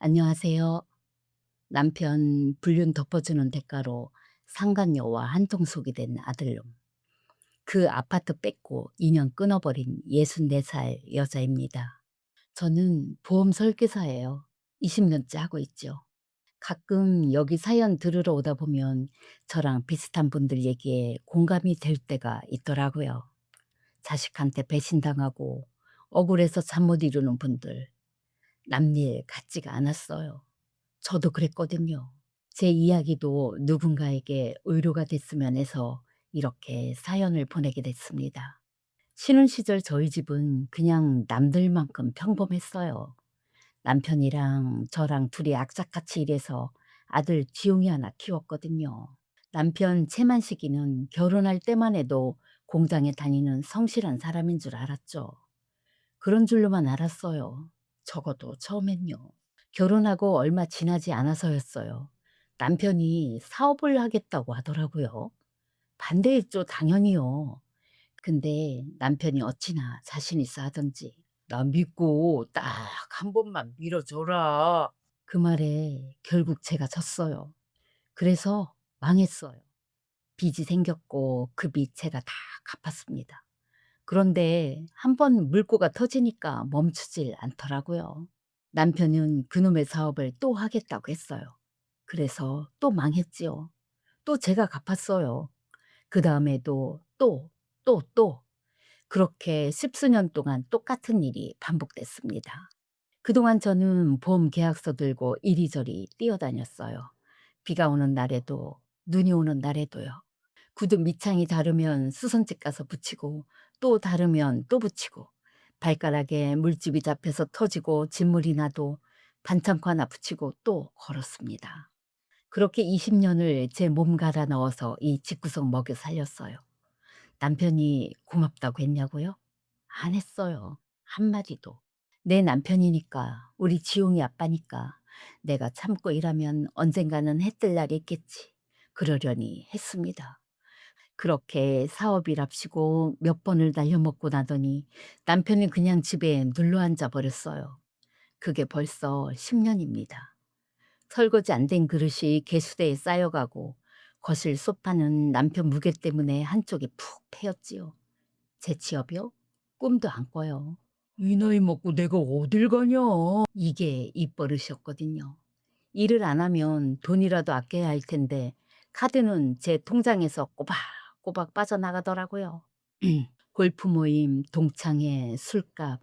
안녕하세요. 남편 불륜 덮어주는 대가로 상간녀와 한통속이 된 아들놈. 그 아파트 뺏고 2년 끊어버린 64살 여자입니다. 저는 보험 설계사예요. 20년째 하고 있죠. 가끔 여기 사연 들으러 오다 보면 저랑 비슷한 분들 얘기에 공감이 될 때가 있더라고요. 자식한테 배신당하고 억울해서 잠 못 이루는 분들. 남일 같지가 않았어요. 저도 그랬거든요. 제 이야기도 누군가에게 의료가 됐으면 해서 이렇게 사연을 보내게 됐습니다. 신혼 시절 저희 집은 그냥 남들만큼 평범했어요. 남편이랑 저랑 둘이 악착같이 일해서 아들 지용이 하나 키웠거든요. 남편 채만식이는 결혼할 때만 해도 공장에 다니는 성실한 사람인 줄 알았죠. 그런 줄로만 알았어요. 적어도 처음엔요. 결혼하고 얼마 지나지 않아서였어요. 남편이 사업을 하겠다고 하더라고요. 반대했죠, 당연히요. 근데 남편이 어찌나 자신 있어 하던지 "나 믿고 딱 한 번만 밀어줘라." 그 말에 결국 제가 졌어요. 그래서 망했어요. 빚이 생겼고 그 빚 제가 다 갚았습니다. 그런데 한 번 물꼬가 터지니까 멈추질 않더라고요. 남편은 그놈의 사업을 또 하겠다고 했어요. 그래서 또 망했지요. 또 제가 갚았어요. 그다음에도 또 그렇게 십수년 동안 똑같은 일이 반복됐습니다. 그동안 저는 보험 계약서 들고 이리저리 뛰어다녔어요. 비가 오는 날에도 눈이 오는 날에도요. 구두 밑창이 다르면 수선집 가서 붙이고 또 다르면 또 붙이고 발가락에 물집이 잡혀서 터지고 진물이 나도 반창고 하나 붙이고 또 걸었습니다. 그렇게 20년을 제 몸 갈아 넣어서 이 집구석 먹여 살렸어요. 남편이 고맙다고 했냐고요? 안 했어요. 한마디도. 내 남편이니까, 우리 지용이 아빠니까 내가 참고 일하면 언젠가는 해뜰 날이 있겠지. 그러려니 했습니다. 그렇게 사업이랍시고 몇 번을 날려먹고 나더니 남편이 그냥 집에 눌러앉아 버렸어요. 그게 벌써 10년입니다. 설거지 안 된 그릇이 개수대에 쌓여가고 거실 소파는 남편 무게 때문에 한쪽이 푹 패였지요. 제 취업이요? 꿈도 안 꿔요. "이 나이 먹고 내가 어딜 가냐." 이게 입버릇이었거든요. 일을 안 하면 돈이라도 아껴야 할 텐데 카드는 제 통장에서 꼬박꼬박 빠져나가더라고요. 골프 모임, 동창회, 술값,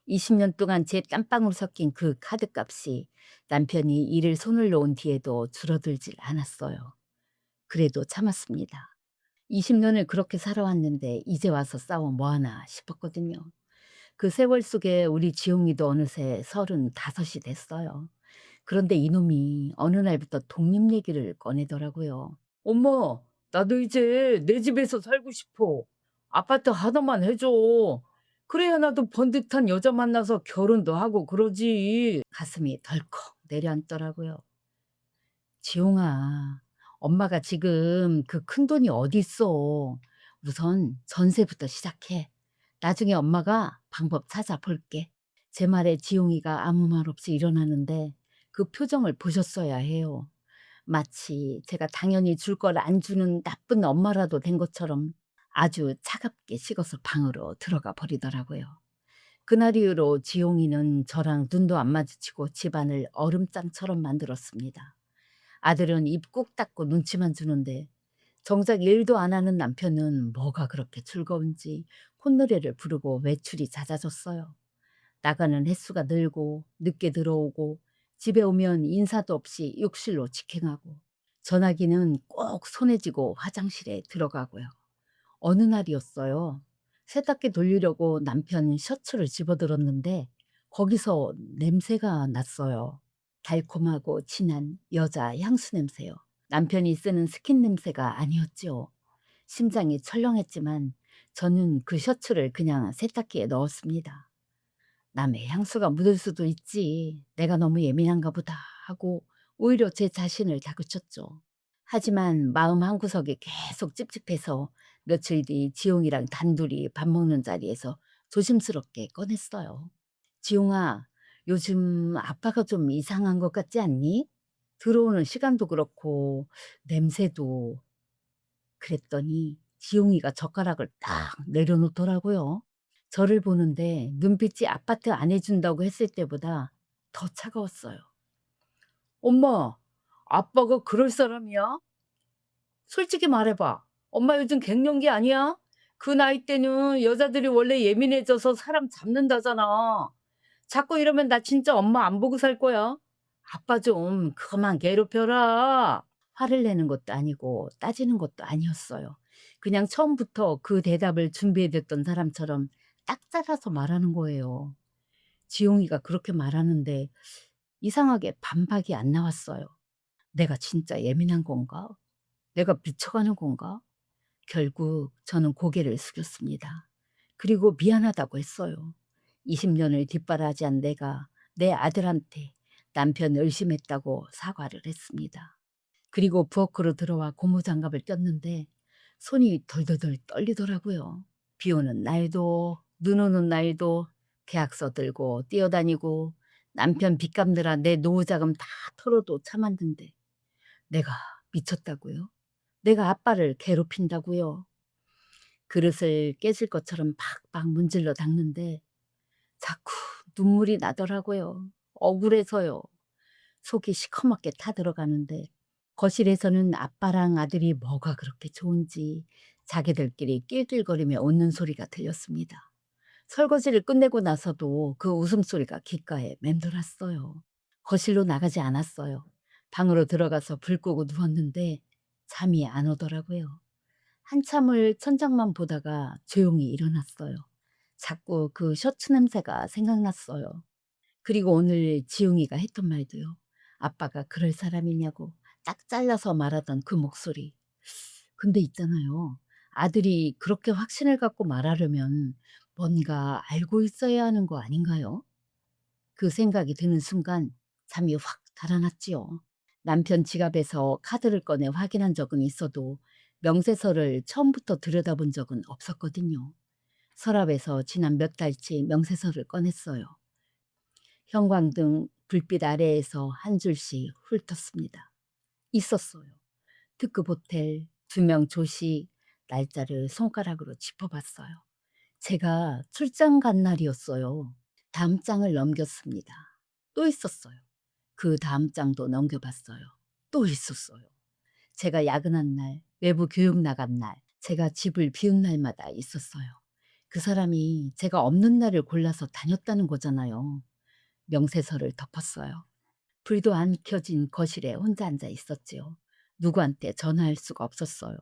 20년 동안 제 땀방울 섞인 그 카드값이 남편이 일을 손을 놓은 뒤에도 줄어들질 않았어요. 그래도 참았습니다. 20년을 그렇게 살아왔는데 이제 와서 싸워 뭐하나 싶었거든요. 그 세월 속에 우리 지용이도 어느새 35이 됐어요. 그런데 이놈이 어느 날부터 독립 얘기를 꺼내더라고요. "엄마, 나도 이제 내 집에서 살고 싶어. 아파트 하나만 해 줘. 그래야 나도 번듯한 여자 만나서 결혼도 하고 그러지." 가슴이 덜컥 내려앉더라고요. "지용아, 엄마가 지금 그 큰돈이 어딨어. 우선 전세부터 시작해. 나중에 엄마가 방법 찾아볼게." 제 말에 지용이가 아무 말 없이 일어나는데 그 표정을 보셨어야 해요. 마치 제가 당연히 줄 걸 안 주는 나쁜 엄마라도 된 것처럼 아주 차갑게 식어서 방으로 들어가 버리더라고요. 그날 이후로 지용이는 저랑 눈도 안 마주치고 집안을 얼음장처럼 만들었습니다. 아들은 입 꾹 닫고 눈치만 주는데 정작 일도 안 하는 남편은 뭐가 그렇게 즐거운지 콧노래를 부르고 외출이 잦아졌어요. 나가는 횟수가 늘고 늦게 들어오고 집에 오면 인사도 없이 욕실로 직행하고 전화기는 꼭 손에 쥐고 화장실에 들어가고요. 어느 날이었어요. 세탁기 돌리려고 남편 셔츠를 집어들었는데 거기서 냄새가 났어요. 달콤하고 진한 여자 향수 냄새요. 남편이 쓰는 스킨 냄새가 아니었죠. 심장이 철렁했지만 저는 그 셔츠를 그냥 세탁기에 넣었습니다. '남의 향수가 묻을 수도 있지. 내가 너무 예민한가 보다.' 하고 오히려 제 자신을 다그쳤죠. 하지만 마음 한구석이 계속 찝찝해서 며칠 뒤 지용이랑 단둘이 밥 먹는 자리에서 조심스럽게 꺼냈어요. "지용아, "요즘 아빠가 좀 이상한 것 같지 않니? 들어오는 시간도 그렇고 냄새도." 그랬더니 지용이가 젓가락을 딱 내려놓더라고요. 저를 보는데 눈빛이 아파트 안 해 준다고 했을 때보다 더 차가웠어요. "엄마, 아빠가 그럴 사람이야? 솔직히 말해 봐. 엄마 요즘 갱년기 아니야? 그 나이 때는 여자들이 원래 예민해져서 사람 잡는다잖아. 자꾸 이러면 나 진짜 엄마 안 보고 살 거야. 아빠 좀 그만 괴롭혀라." 화를 내는 것도 아니고 따지는 것도 아니었어요. 그냥 처음부터 그 대답을 준비해 뒀던 사람처럼 딱 잘라서 말하는 거예요. 지용이가 그렇게 말하는데 이상하게 반박이 안 나왔어요. '내가 진짜 예민한 건가? 내가 미쳐가는 건가?' 결국 저는 고개를 숙였습니다. 그리고 미안하다고 했어요. 20 년을 뒷바라지한 내가 내 아들한테 남편 의심했다고 사과를 했습니다. 그리고 부엌으로 들어와 고무장갑을 꼈는데 손이 덜덜덜 떨리더라고요. 비 오는 날도 눈 오는 날도 계약서 들고 뛰어다니고 남편 빚 갚느라 내 노후자금 다 털어도 참았는데 내가 미쳤다고요? 내가 아빠를 괴롭힌다고요? 그릇을 깨질 것처럼 팍팍 문질러 닦는데 자꾸 눈물이 나더라고요. 억울해서요. 속이 시커멓게 타들어가는데 거실에서는 아빠랑 아들이 뭐가 그렇게 좋은지 자기들끼리 낄낄거리며 웃는 소리가 들렸습니다. 설거지를 끝내고 나서도 그 웃음소리가 귓가에 맴돌았어요. 거실로 나가지 않았어요. 방으로 들어가서 불 끄고 누웠는데 잠이 안 오더라고요. 한참을 천장만 보다가 조용히 일어났어요. 자꾸 그 셔츠 냄새가 생각났어요. 그리고 오늘 지웅이가 했던 말도요. 아빠가 그럴 사람이냐고 딱 잘라서 말하던 그 목소리. 근데 있잖아요. 아들이 그렇게 확신을 갖고 말하려면 뭔가 알고 있어야 하는 거 아닌가요? 그 생각이 드는 순간 잠이 확 달아났지요. 남편 지갑에서 카드를 꺼내 확인한 적은 있어도 명세서를 처음부터 들여다본 적은 없었거든요. 서랍에서 지난 몇 달치 명세서를 꺼냈어요. 형광등 불빛 아래에서 한 줄씩 훑었습니다. 있었어요. 특급 호텔, 2명 조식, 날짜를 손가락으로 짚어봤어요. 제가 출장 간 날이었어요. 다음 장을 넘겼습니다. 또 있었어요. 그 다음 장도 넘겨봤어요. 또 있었어요. 제가 야근한 날, 외부 교육 나간 날, 제가 집을 비운 날마다 있었어요. 그 사람이 제가 없는 날을 골라서 다녔다는 거잖아요. 명세서를 덮었어요. 불도 안 켜진 거실에 혼자 앉아 있었지요. 누구한테 전화할 수가 없었어요.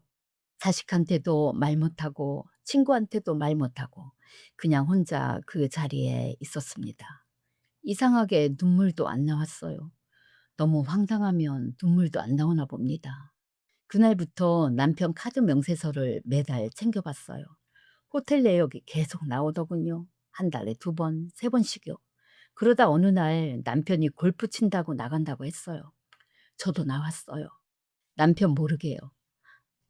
자식한테도 말 못하고 친구한테도 말 못하고 그냥 혼자 그 자리에 있었습니다. 이상하게 눈물도 안 나왔어요. 너무 황당하면 눈물도 안 나오나 봅니다. 그날부터 남편 카드 명세서를 매달 챙겨봤어요. 호텔 내역이 계속 나오더군요. 한 달에 2번, 3번씩요. 그러다 어느 날 남편이 골프 친다고 나간다고 했어요. 저도 나왔어요. 남편 모르게요.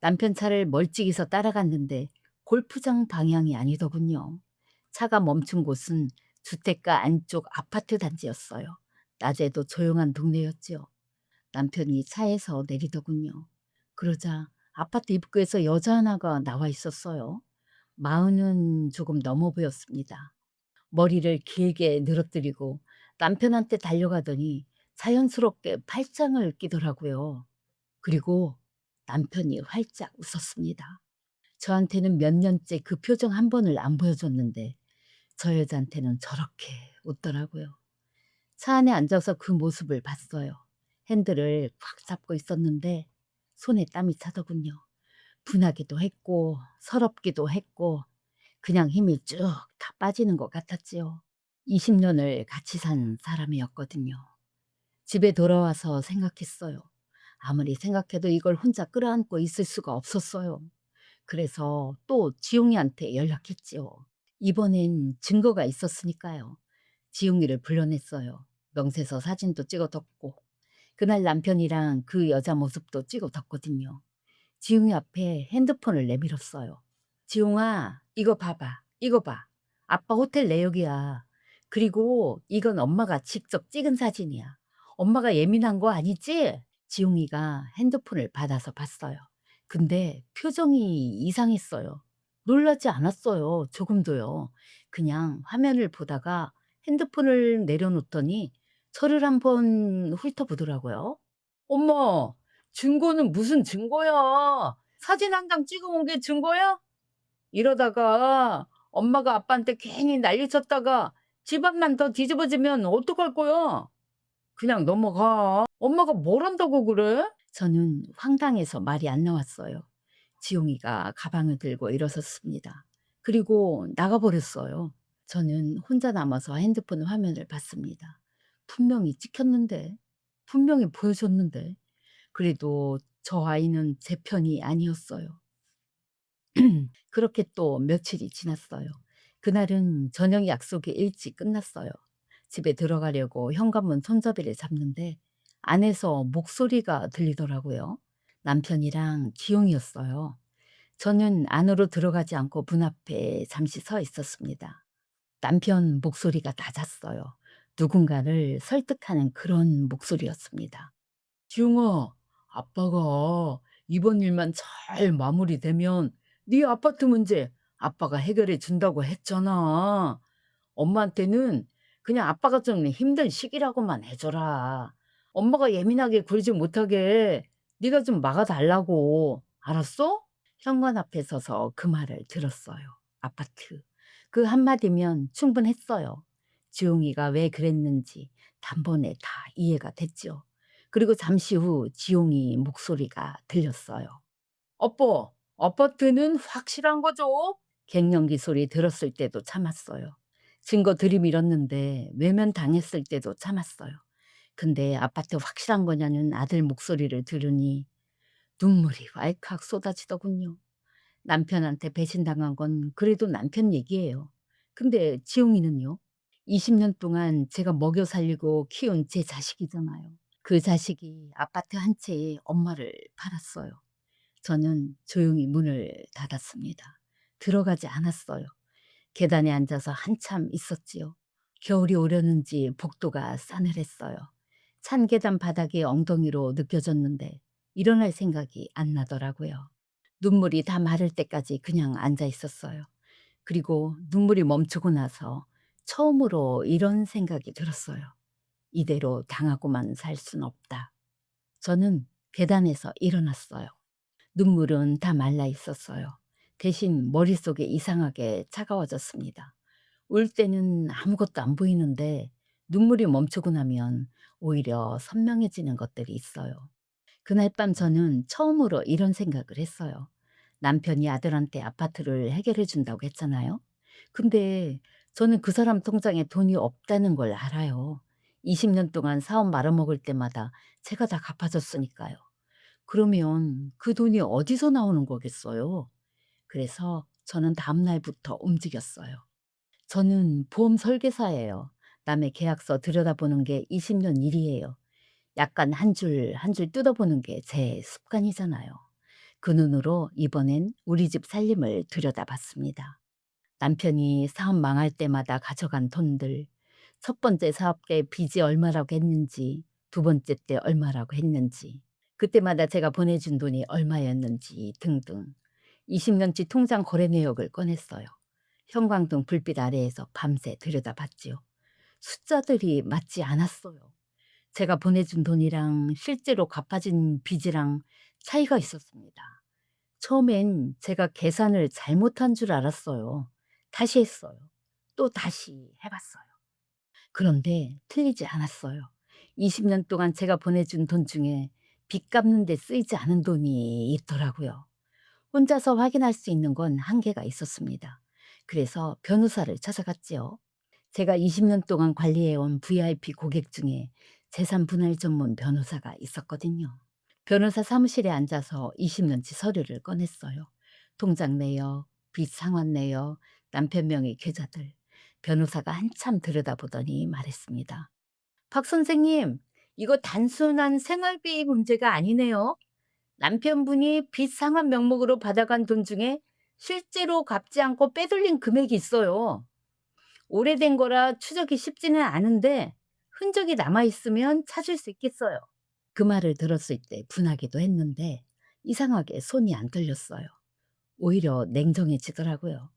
남편 차를 멀찍이서 따라갔는데 골프장 방향이 아니더군요. 차가 멈춘 곳은 주택가 안쪽 아파트 단지였어요. 낮에도 조용한 동네였지요. 남편이 차에서 내리더군요. 그러자 아파트 입구에서 여자 하나가 나와 있었어요. 마흔은 조금 넘어 보였습니다. 머리를 길게 늘어뜨리고 남편한테 달려가더니 자연스럽게 팔짱을 끼더라고요. 그리고 남편이 활짝 웃었습니다. 저한테는 몇 년째 그 표정 한 번을 안 보여줬는데 저 여자한테는 저렇게 웃더라고요. 차 안에 앉아서 그 모습을 봤어요. 핸들을 꽉 잡고 있었는데 손에 땀이 차더군요. 분하기도 했고 서럽기도 했고 그냥 힘이 쭉 다 빠지는 것 같았지요. 20 년을 같이 산 사람이었거든요. 집에 돌아와서 생각했어요. 아무리 생각해도 이걸 혼자 끌어안고 있을 수가 없었어요. 그래서 또 지용이한테 연락했지요. 이번엔 증거가 있었으니까요. 지용이를 불러냈어요. 명세서 사진도 찍어뒀고 그날 남편이랑 그 여자 모습도 찍어뒀거든요. 지용이 앞에 핸드폰을 내밀었어요. "지용아 이거 봐봐. 이거 봐. 아빠 호텔 내역이야." 그리고 이건 엄마가 직접 찍은 사진이야. 엄마가 예민한 거 아니지? 지용이가 핸드폰을 받아서 봤어요. 근데 표정이 이상했어요. 놀라지 않았어요. 조금도요. 그냥 화면을 보다가 핸드폰을 내려놓더니 저를 한번 훑어보더라고요. 엄마, 증거는 무슨 증거야? 사진 한 장 찍어 온 게 증거야? 이러다가 엄마가 아빠한테 괜히 난리쳤다가 집안만 더 뒤집어지면 어떡할 거야? 그냥 넘어가. 엄마가 뭘 한다고 그래? 저는 황당해서 말이 안 나왔어요. 지용이가 가방을 들고 일어섰습니다. 그리고 나가버렸어요. 저는 혼자 남아서 핸드폰 화면을 봤습니다. 분명히 찍혔는데, 분명히 보여줬는데, 그래도 저 아이는 제 편이 아니었어요. 그렇게 또 며칠이 지났어요. 그날은 저녁 약속이 일찍 끝났어요. 집에 들어가려고 현관문 손잡이를 잡는데 안에서 목소리가 들리더라고요. 남편이랑 지용이었어요. 저는 안으로 들어가지 않고 문 앞에 잠시 서 있었습니다. 남편 목소리가 낮았어요. 누군가를 설득하는 그런 목소리였습니다. 지용아, 아빠가 이번 일만 잘 마무리되면 네 아파트 문제 아빠가 해결해 준다고 했잖아. 엄마한테는 그냥 아빠가 좀 힘든 시기라고만 해줘라. 엄마가 예민하게 굴지 못하게 네가 좀 막아달라고. 알았어? 현관 앞에 서서 그 말을 들었어요. 아파트. 그 한마디면 충분했어요. 지용이가 왜 그랬는지 단번에 다 이해가 됐죠. 그리고 잠시 후 지용이 목소리가 들렸어요. "아빠, 아파트는 확실한 거죠?" 갱년기 소리 들었을 때도 참았어요. 증거 들이밀었는데 외면당했을 때도 참았어요. 근데 아파트 확실한 거냐는 아들 목소리를 들으니 눈물이 왈칵 쏟아지더군요. 남편한테 배신당한 건 그래도 남편 얘기예요. 근데 지용이는요? 20년 동안 제가 먹여 살리고 키운 제 자식이잖아요. 그 자식이 아파트 한 채에 엄마를 팔았어요. 저는 조용히 문을 닫았습니다. 들어가지 않았어요. 계단에 앉아서 한참 있었지요. 겨울이 오려는지 복도가 싸늘했어요. 찬 계단 바닥이 엉덩이로 느껴졌는데 일어날 생각이 안 나더라고요. 눈물이 다 마를 때까지 그냥 앉아 있었어요. 그리고 눈물이 멈추고 나서 처음으로 이런 생각이 들었어요. 이대로 당하고만 살 순 없다. 저는 계단에서 일어났어요. 눈물은 다 말라 있었어요. 대신 머릿속에 이상하게 차가워졌습니다. 울 때는 아무것도 안 보이는데 눈물이 멈추고 나면 오히려 선명해지는 것들이 있어요. 그날 밤 저는 처음으로 이런 생각을 했어요. 남편이 아들한테 아파트를 해결해 준다고 했잖아요. 근데 저는 그 사람 통장에 돈이 없다는 걸 알아요. 20년 동안 사업 말아먹을 때마다 제가 다 갚아줬으니까요. 그러면 그 돈이 어디서 나오는 거겠어요? 그래서 저는 다음 날부터 움직였어요. 저는 보험 설계사예요. 남의 계약서 들여다보는 게 20년 일이에요. 약간 한 줄 한 줄 뜯어보는 게 제 습관이잖아요. 그 눈으로 이번엔 우리 집 살림을 들여다봤습니다. 남편이 사업 망할 때마다 가져간 돈들, 첫 번째 사업 때 빚이 얼마라고 했는지, 두 번째 때 얼마라고 했는지, 그때마다 제가 보내준 돈이 얼마였는지 등등 20년치 통장 거래 내역을 꺼냈어요. 형광등 불빛 아래에서 밤새 들여다봤지요. 숫자들이 맞지 않았어요. 제가 보내준 돈이랑 실제로 갚아진 빚이랑 차이가 있었습니다. 처음엔 제가 계산을 잘못한 줄 알았어요. 다시 했어요. 또 다시 해봤어요. 그런데 틀리지 않았어요. 20년 동안 제가 보내준 돈 중에 빚 갚는 데 쓰이지 않은 돈이 있더라고요. 혼자서 확인할 수 있는 건 한계가 있었습니다. 그래서 변호사를 찾아갔지요. 제가 20년 동안 관리해온 VIP 고객 중에 재산 분할 전문 변호사가 있었거든요. 변호사 사무실에 앉아서 20년치 서류를 꺼냈어요. 통장 내역, 빚 상환 내역, 남편 명의 계좌들. 변호사가 한참 들여다보더니 말했습니다. 박 선생님, 이거 단순한 생활비 문제가 아니네요. 남편분이 빚 상환 명목으로 받아간 돈 중에 실제로 갚지 않고 빼돌린 금액이 있어요. 오래된 거라 추적이 쉽지는 않은데 흔적이 남아있으면 찾을 수 있겠어요. 그 말을 들었을 때 분하기도 했는데 이상하게 손이 안 떨렸어요. 오히려 냉정해지더라고요.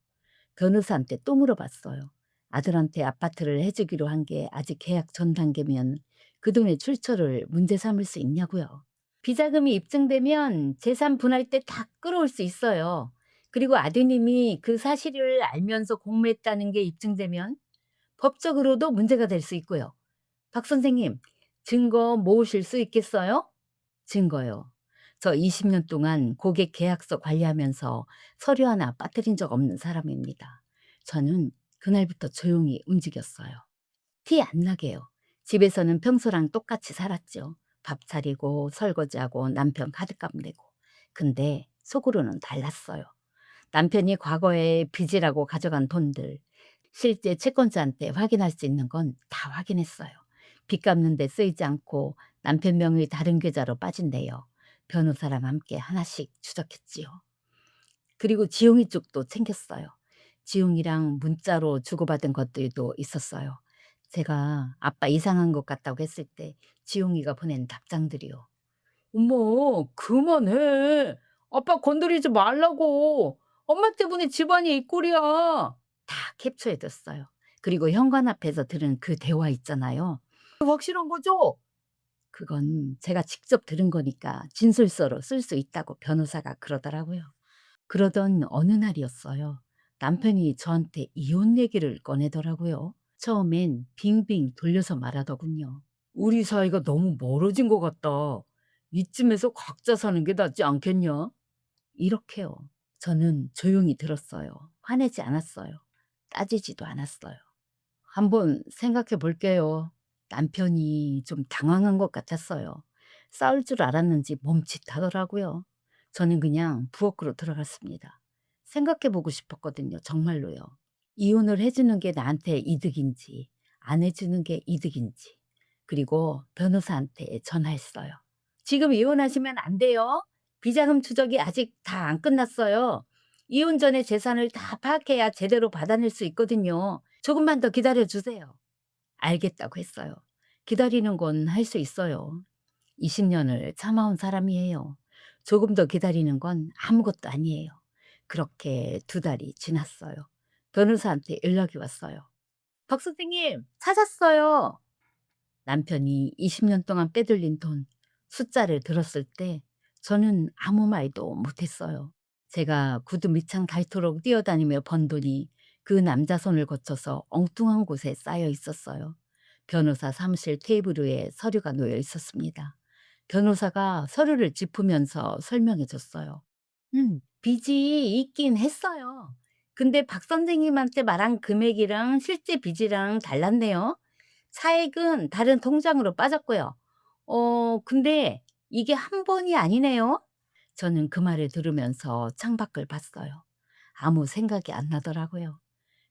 변호사한테 또 물어봤어요. 아들한테 아파트를 해주기로 한 게 아직 계약 전 단계면 그 돈의 출처를 문제 삼을 수 있냐고요. 비자금이 입증되면 재산 분할 때 다 끌어올 수 있어요. 그리고 아드님이 그 사실을 알면서 공모했다는 게 입증되면 법적으로도 문제가 될 수 있고요. 박 선생님, 증거 모으실 수 있겠어요? 증거요. 저 20년 동안 고객 계약서 관리하면서 서류 하나 빠뜨린 적 없는 사람입니다. 저는 그날부터 조용히 움직였어요. 티 안 나게요. 집에서는 평소랑 똑같이 살았죠. 밥 차리고 설거지하고 남편 카드값 내고. 근데 속으로는 달랐어요. 남편이 과거에 빚이라고 가져간 돈들, 실제 채권자한테 확인할 수 있는 건 다 확인했어요. 빚 갚는 데 쓰이지 않고 남편 명의 다른 계좌로 빠진대요. 변호사랑 함께 하나씩 추적했지요. 그리고 지용이 쪽도 챙겼어요. 지용이랑 문자로 주고받은 것들도 있었어요. 제가 아빠 이상한 것 같다고 했을 때 지용이가 보낸 답장들이요. 엄마, 그만해. 아빠 건드리지 말라고. 엄마 때문에 집안이 이 꼴이야. 다 캡처해뒀어요. 그리고 현관 앞에서 들은 그 대화 있잖아요. 확실한 거죠? 그건 제가 직접 들은 거니까 진술서로 쓸 수 있다고 변호사가 그러더라고요. 그러던 어느 날이었어요. 남편이 저한테 이혼 얘기를 꺼내더라고요. 처음엔 빙빙 돌려서 말하더군요. 우리 사이가 너무 멀어진 것 같다. 이쯤에서 각자 사는 게 낫지 않겠냐? 이렇게요. 저는 조용히 들었어요. 화내지 않았어요. 따지지도 않았어요. 한번 생각해 볼게요. 남편이 좀 당황한 것 같았어요. 싸울 줄 알았는지 멈칫하더라고요. 저는 그냥 부엌으로 들어갔습니다. 생각해 보고 싶었거든요. 정말로요. 이혼을 해주는 게 나한테 이득인지, 안 해주는 게 이득인지. 그리고 변호사한테 전화했어요. 지금 이혼하시면 안 돼요. 비자금 추적이 아직 다 안 끝났어요. 이혼 전에 재산을 다 파악해야 제대로 받아낼 수 있거든요. 조금만 더 기다려 주세요. 알겠다고 했어요. 기다리는 건 할 수 있어요. 20년을 참아온 사람이에요. 조금 더 기다리는 건 아무것도 아니에요. 그렇게 2달이 지났어요. 변호사한테 연락이 왔어요. 박 선생님, 찾았어요. 남편이 20년 동안 빼돌린 돈, 숫자를 들었을 때 저는 아무 말도 못했어요. 제가 구두 밑창 닳도록 뛰어다니며 번 돈이 그 남자 손을 거쳐서 엉뚱한 곳에 쌓여 있었어요. 변호사 사무실 테이블 위에 서류가 놓여 있었습니다. 변호사가 서류를 짚으면서 설명해 줬어요. 빚이 있긴 했어요. 근데 박 선생님한테 말한 금액이랑 실제 빚이랑 달랐네요. 차액은 다른 통장으로 빠졌고요. 근데 이게 한 번이 아니네요. 저는 그 말을 들으면서 창밖을 봤어요. 아무 생각이 안 나더라고요.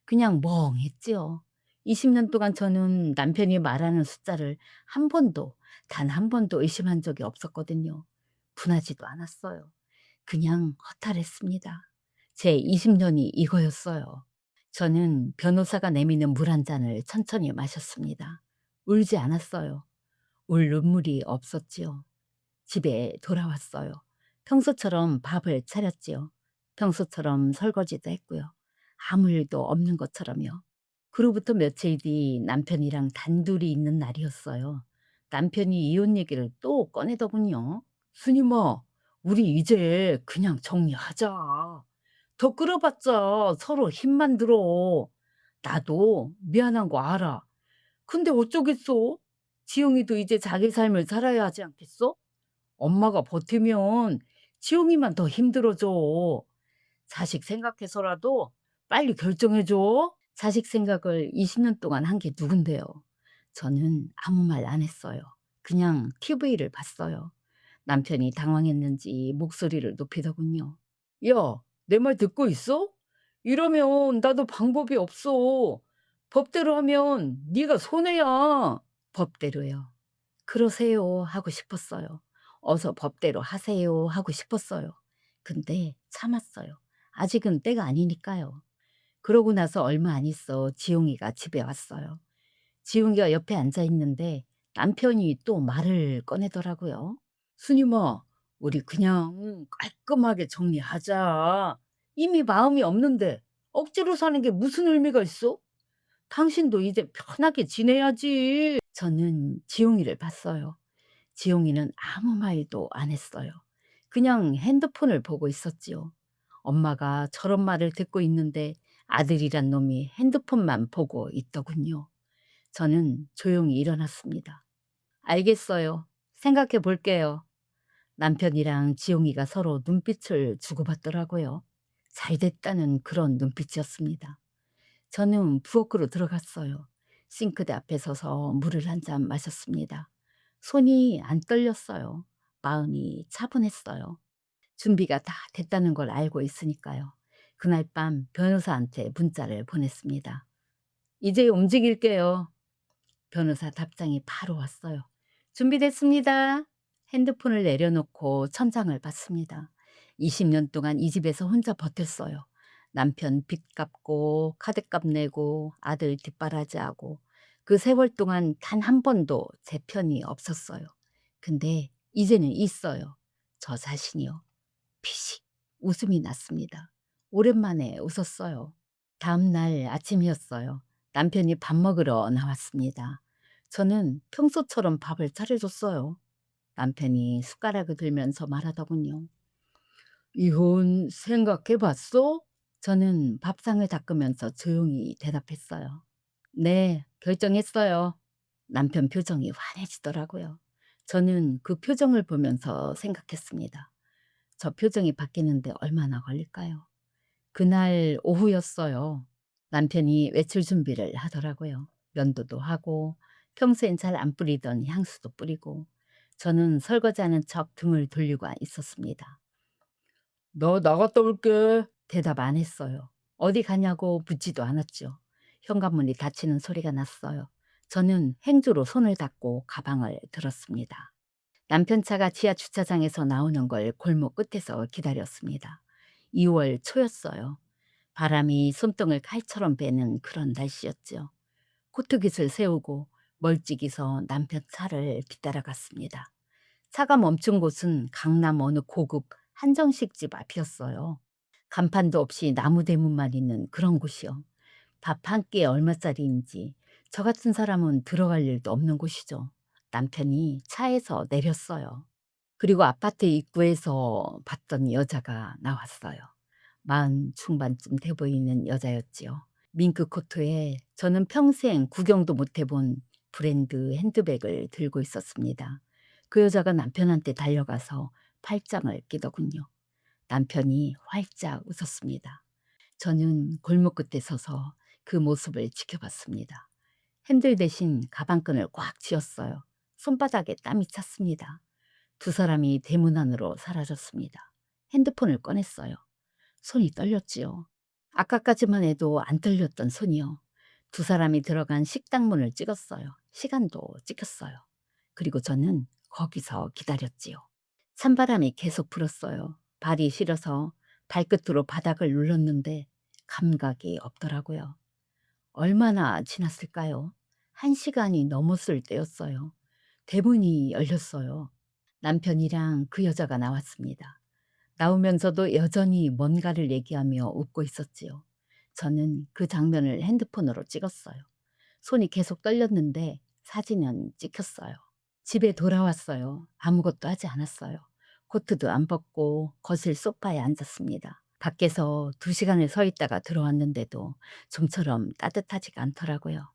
그냥 멍했지요. 20년 동안 저는 남편이 말하는 숫자를 한 번도, 단 한 번도 의심한 적이 없었거든요. 분하지도 않았어요. 그냥 허탈했습니다. 제 20년이 이거였어요. 저는 변호사가 내미는 물 한 잔을 천천히 마셨습니다. 울지 않았어요. 울 눈물이 없었지요. 집에 돌아왔어요. 평소처럼 밥을 차렸지요. 평소처럼 설거지도 했고요. 아무 일도 없는 것처럼요. 그로부터 며칠 뒤 남편이랑 단둘이 있는 날이었어요. 남편이 이혼 얘기를 또 꺼내더군요. 스님아, 우리 이제 그냥 정리하자. 더 끌어봤자 서로 힘만 들어. 나도 미안한 거 알아. 근데 어쩌겠어? 지영이도 이제 자기 삶을 살아야 하지 않겠어? 엄마가 버티면 지영이만 더 힘들어져. 자식 생각해서라도 빨리 결정해줘. 자식 생각을 20년 동안 한 게 누군데요. 저는 아무 말 안 했어요. 그냥 TV를 봤어요. 남편이 당황했는지 목소리를 높이더군요. 야, 내 말 듣고 있어? 이러면 나도 방법이 없어. 법대로 하면 네가 손해야. 법대로요. 그러세요 하고 싶었어요. 어서 법대로 하세요 하고 싶었어요. 근데 참았어요. 아직은 때가 아니니까요. 그러고 나서 얼마 안 있어 지용이가 집에 왔어요. 지용이가 옆에 앉아 있는데 남편이 또 말을 꺼내더라고요. "스님아, 우리 그냥 깔끔하게 정리하자. 이미 마음이 없는데 억지로 사는 게 무슨 의미가 있어? 당신도 이제 편하게 지내야지." 저는 지용이를 봤어요. 지용이는 아무 말도 안 했어요. 그냥 핸드폰을 보고 있었지요. 엄마가 저런 말을 듣고 있는데 아들이란 놈이 핸드폰만 보고 있더군요. 저는 조용히 일어났습니다. "알겠어요. 생각해 볼게요." 남편이랑 지용이가 서로 눈빛을 주고받더라고요. 잘 됐다는 그런 눈빛이었습니다. 저는 부엌으로 들어갔어요. 싱크대 앞에 서서 물을 한 잔 마셨습니다. 손이 안 떨렸어요. 마음이 차분했어요. 준비가 다 됐다는 걸 알고 있으니까요. 그날 밤 변호사한테 문자를 보냈습니다. "이제 움직일게요." 변호사 답장이 바로 왔어요. "준비됐습니다." 핸드폰을 내려놓고 천장을 봤습니다. 20년 동안 이 집에서 혼자 버텼어요. 남편 빚 갚고 카드값 내고 아들 뒷바라지하고 그 세월 동안 단 한 번도 제 편이 없었어요. 근데 이제는 있어요. 저 자신이요. 피식 웃음이 났습니다. 오랜만에 웃었어요. 다음 날 아침이었어요. 남편이 밥 먹으러 나왔습니다. 저는 평소처럼 밥을 차려줬어요. 남편이 숟가락을 들면서 말하더군요. "이혼 생각해 봤어?" 저는 밥상을 닦으면서 조용히 대답했어요. "네, 결정했어요." 남편 표정이 환해지더라고요. 저는 그 표정을 보면서 생각했습니다. 저 표정이 바뀌는데 얼마나 걸릴까요? 그날 오후였어요. 남편이 외출 준비를 하더라고요. 면도도 하고 평소엔 잘 안 뿌리던 향수도 뿌리고 저는 설거지하는 척 등을 돌리고 있었습니다. "너 나갔다 올게." 대답 안 했어요. 어디 가냐고 묻지도 않았죠. 현관문이 닫히는 소리가 났어요. 저는 행주로 손을 닦고 가방을 들었습니다. 남편 차가 지하 주차장에서 나오는 걸 골목 끝에서 기다렸습니다. 2월 초였어요. 바람이 손등을 칼처럼 베는 그런 날씨였죠. 코트깃을 세우고 멀찍이서 남편 차를 뒤따라갔습니다. 차가 멈춘 곳은 강남 어느 고급 한정식집 앞이었어요. 간판도 없이 나무 대문만 있는 그런 곳이요. 밥 한 끼에 얼마짜리인지 저 같은 사람은 들어갈 일도 없는 곳이죠. 남편이 차에서 내렸어요. 그리고 아파트 입구에서 봤던 여자가 나왔어요. 마흔 중반쯤 돼 보이는 여자였지요. 밍크 코트에 저는 평생 구경도 못 해본 브랜드 핸드백을 들고 있었습니다. 그 여자가 남편한테 달려가서 팔짱을 끼더군요. 남편이 활짝 웃었습니다. 저는 골목 끝에 서서 그 모습을 지켜봤습니다. 핸들 대신 가방끈을 꽉 쥐었어요. 손바닥에 땀이 찼습니다. 두 사람이 대문 안으로 사라졌습니다. 핸드폰을 꺼냈어요. 손이 떨렸지요. 아까까지만 해도 안 떨렸던 손이요. 두 사람이 들어간 식당 문을 찍었어요. 시간도 찍혔어요. 그리고 저는 거기서 기다렸지요. 찬바람이 계속 불었어요. 발이 시려서 발끝으로 바닥을 눌렀는데 감각이 없더라고요. 얼마나 지났을까요? 1시간이 넘었을 때였어요. 대문이 열렸어요. 남편이랑 그 여자가 나왔습니다. 나오면서도 여전히 뭔가를 얘기하며 웃고 있었지요. 저는 그 장면을 핸드폰으로 찍었어요. 손이 계속 떨렸는데 사진은 찍혔어요. 집에 돌아왔어요. 아무것도 하지 않았어요. 코트도 안 벗고 거실 소파에 앉았습니다. 밖에서 2시간을 서 있다가 들어왔는데도 좀처럼 따뜻하지가 않더라고요.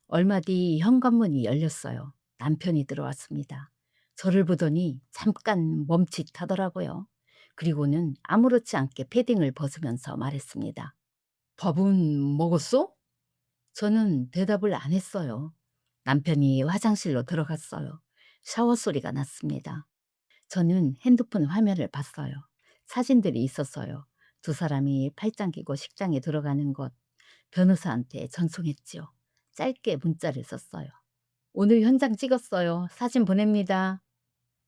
얼마 뒤 현관문이 열렸어요. 남편이 들어왔습니다. 저를 보더니 잠깐 멈칫하더라고요. 그리고는 아무렇지 않게 패딩을 벗으면서 말했습니다. "밥은 먹었어?" 저는 대답을 안 했어요. 남편이 화장실로 들어갔어요. 샤워 소리가 났습니다. 저는 핸드폰 화면을 봤어요. 사진들이 있었어요. 두 사람이 팔짱 끼고 식당에 들어가는 것. 변호사한테 전송했지요. 짧게 문자를 썼어요. "오늘 현장 찍었어요. 사진 보냅니다."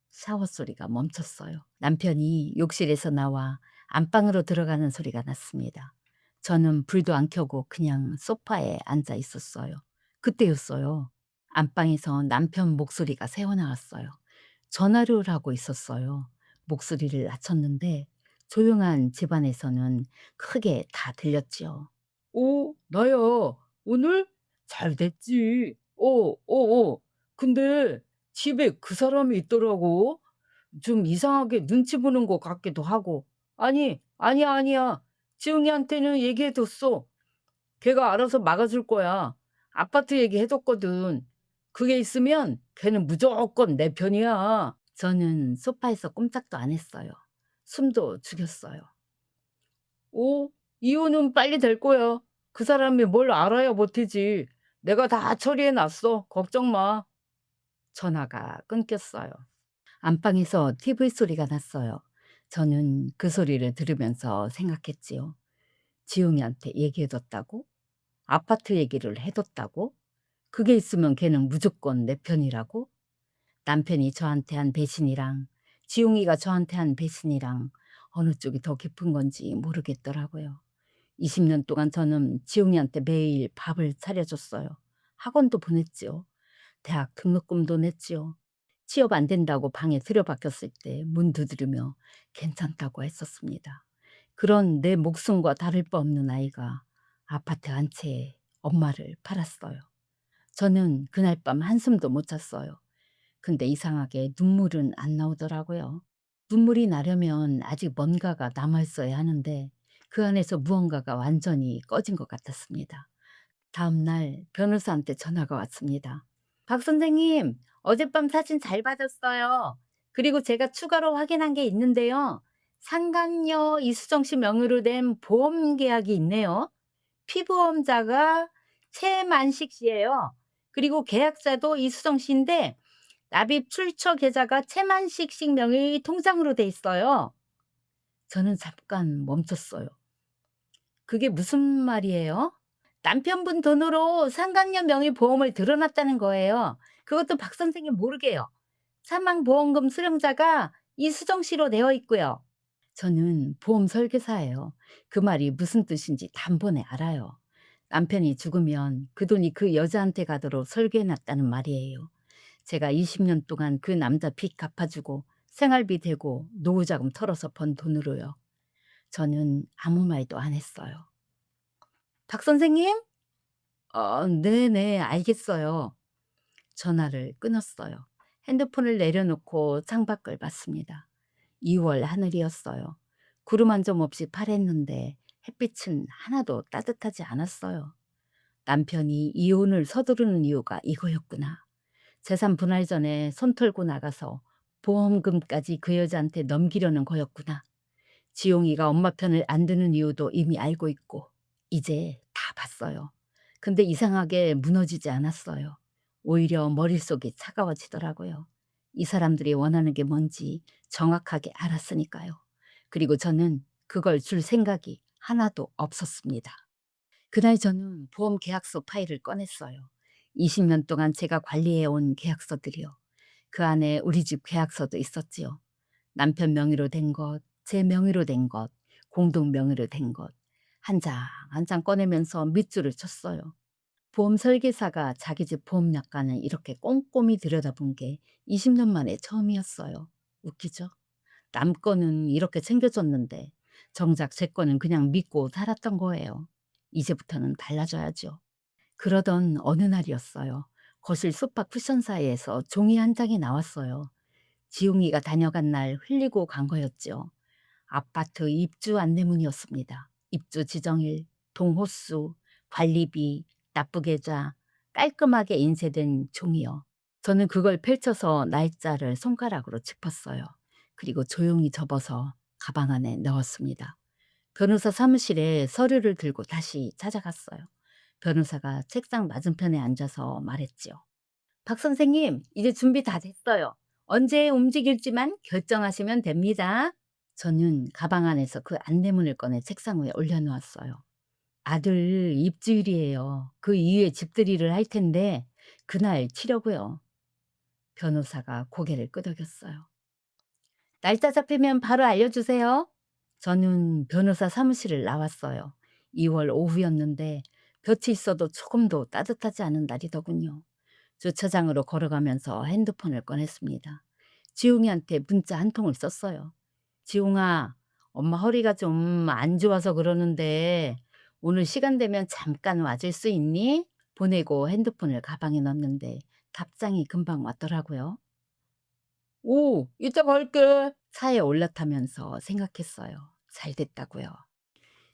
샤워 소리가 멈췄어요. 남편이 욕실에서 나와 안방으로 들어가는 소리가 났습니다. 저는 불도 안 켜고 그냥 소파에 앉아 있었어요. 그때였어요. 안방에서 남편 목소리가 새어나왔어요. 전화를 하고 있었어요. 목소리를 낮췄는데 조용한 집안에서는 크게 다 들렸지요. 나야. 오늘? 잘 됐지. 근데 집에 그 사람이 있더라고. 좀 이상하게 눈치 보는 것 같기도 하고. 아니, 아니야, 아니야. 지웅이한테는 얘기해 뒀어. 걔가 알아서 막아줄 거야. 아파트 얘기해 뒀거든. 그게 있으면 걔는 무조건 내 편이야. 저는 소파에서 꼼짝도 안 했어요. 숨도 죽였어요. 오, 이혼은 빨리 될 거야. 그 사람이 뭘 알아야 버티지. 내가 다 처리해 놨어. 걱정 마. 전화가 끊겼어요. 안방에서 TV 소리가 났어요. 저는 그 소리를 들으면서 생각했지요. 지웅이한테 얘기해뒀다고? 아파트 얘기를 해뒀다고? 그게 있으면 걔는 무조건 내 편이라고? 남편이 저한테 한 배신이랑 지웅이가 저한테 한 배신이랑 어느 쪽이 더 깊은 건지 모르겠더라고요. 20년 동안 저는 지웅이한테 매일 밥을 차려줬어요. 학원도 보냈지요. 대학 등록금도 냈지요. 취업 안 된다고 방에 들여박혔을 때 문 두드리며 괜찮다고 했었습니다. 그런 내 목숨과 다를 바 없는 아이가 아파트 한 채에 엄마를 팔았어요. 저는 그날 밤 한숨도 못 잤어요. 근데 이상하게 눈물은 안 나오더라고요. 눈물이 나려면 아직 뭔가가 남아있어야 하는데 그 안에서 무언가가 완전히 꺼진 것 같았습니다. 다음 날 변호사한테 전화가 왔습니다. 박 선생님, 어젯밤 사진 잘 받았어요. 그리고 제가 추가로 확인한 게 있는데요. 상간녀 이수정 씨 명의로 된 보험 계약이 있네요. 피보험자가 최만식 씨예요. 그리고 계약자도 이수정 씨인데 납입 출처 계좌가 최만식 씨 명의 통장으로 돼 있어요. 저는 잠깐 멈췄어요. 그게 무슨 말이에요? 남편분 돈으로 상간녀 명의 보험을 들어놨다는 거예요. 그것도 박 선생님 모르게요. 사망보험금 수령자가 이수정 씨로 되어 있고요. 저는 보험 설계사예요. 그 말이 무슨 뜻인지 단번에 알아요. 남편이 죽으면 그 돈이 그 여자한테 가도록 설계해놨다는 말이에요. 제가 20년 동안 그 남자 빚 갚아주고 생활비 대고 노후자금 털어서 번 돈으로요. 저는 아무 말도 안 했어요. 박 선생님? 네네, 알겠어요. 전화를 끊었어요. 핸드폰을 내려놓고 창밖을 봤습니다. 2월 하늘이었어요. 구름 한 점 없이 파랬는데 햇빛은 하나도 따뜻하지 않았어요. 남편이 이혼을 서두르는 이유가 이거였구나. 재산 분할 전에 손 털고 나가서 보험금까지 그 여자한테 넘기려는 거였구나. 지용이가 엄마 편을 안 드는 이유도 이미 알고 있고 이제 다 봤어요. 근데 이상하게 무너지지 않았어요. 오히려 머릿속이 차가워지더라고요. 이 사람들이 원하는 게 뭔지 정확하게 알았으니까요. 그리고 저는 그걸 줄 생각이 하나도 없었습니다. 그날 저는 보험 계약서 파일을 꺼냈어요. 20년 동안 제가 관리해온 계약서들이요. 그 안에 우리 집 계약서도 있었지요. 남편 명의로 된 것, 제 명의로 된 것, 공동 명의로 된 것. 한 장 한 장 꺼내면서 밑줄을 쳤어요. 보험 설계사가 자기 집 보험약관을 이렇게 꼼꼼히 들여다본 게 20년 만에 처음이었어요. 웃기죠? 남 거는 이렇게 챙겨줬는데 정작 제 거는 그냥 믿고 살았던 거예요. 이제부터는 달라져야죠. 그러던 어느 날이었어요. 거실 소파 쿠션 사이에서 종이 한 장이 나왔어요. 지웅이가 다녀간 날 흘리고 간 거였죠. 아파트 입주 안내문이었습니다. 입주 지정일, 동호수, 관리비, 납부계좌, 깔끔하게 인쇄된 종이요. 저는 그걸 펼쳐서 날짜를 손가락으로 짚었어요. 그리고 조용히 접어서 가방 안에 넣었습니다. 변호사 사무실에 서류를 들고 다시 찾아갔어요. 변호사가 책상 맞은편에 앉아서 말했지요. 박 선생님, 이제 준비 다 됐어요. 언제 움직일지만 결정하시면 됩니다. 저는 가방 안에서 그 안내문을 꺼내 책상 위에 올려놓았어요. 아들 입주일이에요. 그 이후에 집들이를 할 텐데 그날 치려고요. 변호사가 고개를 끄덕였어요. 날짜 잡히면 바로 알려주세요. 저는 변호사 사무실을 나왔어요. 2월 오후였는데 볕이 있어도 조금도 따뜻하지 않은 날이더군요. 주차장으로 걸어가면서 핸드폰을 꺼냈습니다. 지웅이한테 문자 한 통을 썼어요. 지웅아, 엄마 허리가 좀 안 좋아서 그러는데 오늘 시간 되면 잠깐 와줄 수 있니? 보내고 핸드폰을 가방에 넣었는데 답장이 금방 왔더라고요. 오, 이따 갈게. 차에 올라타면서 생각했어요. 잘 됐다고요.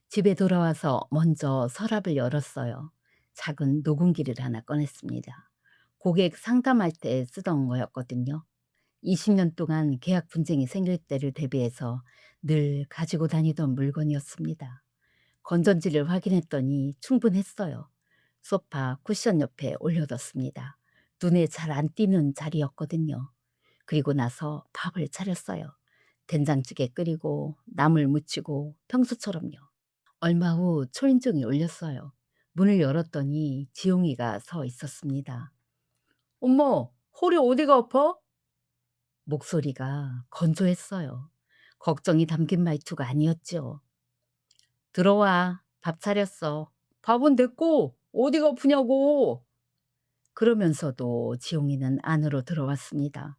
집에 돌아와서 먼저 서랍을 열었어요. 작은 녹음기를 하나 꺼냈습니다. 고객 상담할 때 쓰던 거였거든요. 20년 동안 계약 분쟁이 생길 때를 대비해서 늘 가지고 다니던 물건이었습니다. 건전지를 확인했더니 충분했어요. 소파 쿠션 옆에 올려뒀습니다. 눈에 잘 안 띄는 자리였거든요. 그리고 나서 밥을 차렸어요. 된장찌개 끓이고 나물 무치고 평소처럼요. 얼마 후 초인종이 울렸어요. 문을 열었더니 지용이가 서 있었습니다. 엄마, 허리 어디가 아파? 목소리가 건조했어요. 걱정이 담긴 말투가 아니었죠. 들어와, 밥 차렸어. 밥은 됐고, 어디가 아프냐고. 그러면서도 지용이는 안으로 들어왔습니다.